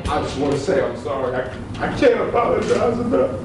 I just want to say I'm sorry. I can't apologize enough.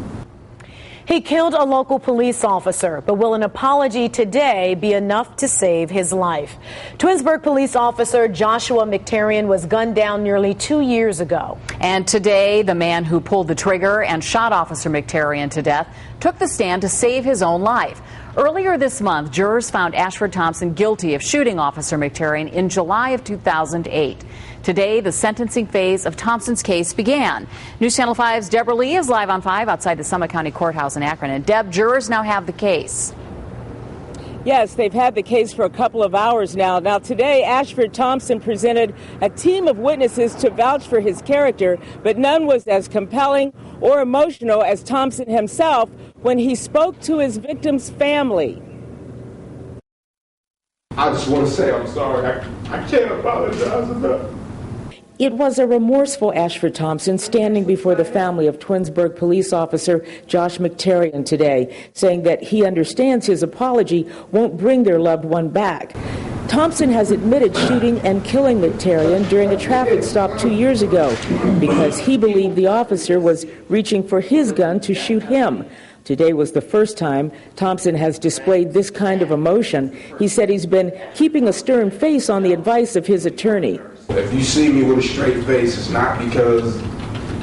He killed a local police officer, but will an apology today be enough to save his life? Twinsburg police officer Joshua McTarian was gunned down nearly 2 years ago. And today, the man who pulled the trigger and shot Officer McTarian to death took the stand to save his own life. Earlier this month, jurors found Ashford Thompson guilty of shooting Officer McTarian in July of 2008. Today, the sentencing phase of Thompson's case began. News Channel 5's Deborah Lee is live on 5 outside the Summit County Courthouse in Akron. And Deb, jurors now have the case. Yes, they've had the case for a couple of hours now. Now, today, Ashford Thompson presented a team of witnesses to vouch for his character, but none was as compelling or emotional as Thompson himself when he spoke to his victim's family. I just want to say I'm sorry. I can't apologize enough. It was a remorseful Ashford Thompson standing before the family of Twinsburg police officer Josh McTarian today, saying that he understands his apology won't bring their loved one back. Thompson has admitted shooting and killing McTarian during a traffic stop 2 years ago because he believed the officer was reaching for his gun to shoot him. Today was the first time Thompson has displayed this kind of emotion. He said he's been keeping a stern face on the advice of his attorney. If you see me with a straight face, it's not because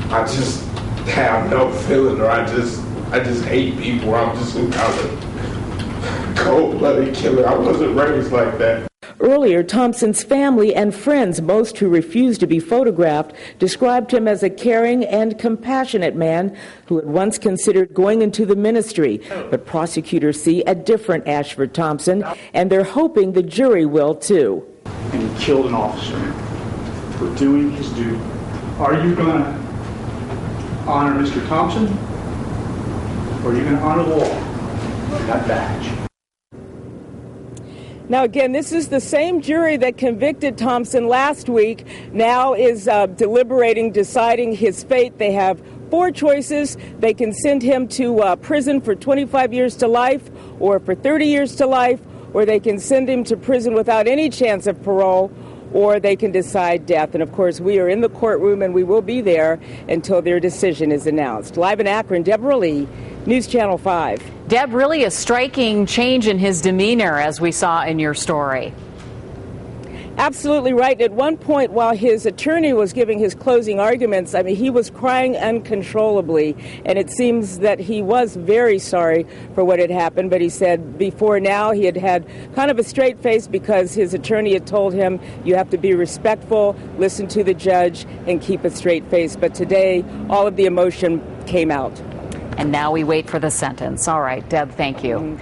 I just have no feeling or I just hate people. I'm just some kind of cold-blooded killer. I wasn't raised like that. Earlier, Thompson's family and friends, most who refused to be photographed, described him as a caring and compassionate man who had once considered going into the ministry. But prosecutors see a different Ashford Thompson, and they're hoping the jury will too. And he killed an officer for doing his duty. Are you going to honor Mr. Thompson, or are you going to honor the law and that badge? Now, again, this is the same jury that convicted Thompson last week, now is deliberating, deciding his fate. They have 4 choices. They can send him to prison for 25 years to life, or for 30 years to life, or they can send him to prison without any chance of parole, or they can decide death. And, of course, we are in the courtroom, and we will be there until their decision is announced. Live in Akron, Deborah Lee, News Channel 5. Deb, really a striking change in his demeanor, as we saw in your story. Absolutely right. At one point, while his attorney was giving his closing arguments, I mean, he was crying uncontrollably, and it seems that he was very sorry for what had happened. But he said before now he had had kind of a straight face because his attorney had told him, you have to be respectful, listen to the judge, and keep a straight face. But today, all of the emotion came out. And now we wait for the sentence. All right, Deb, thank you.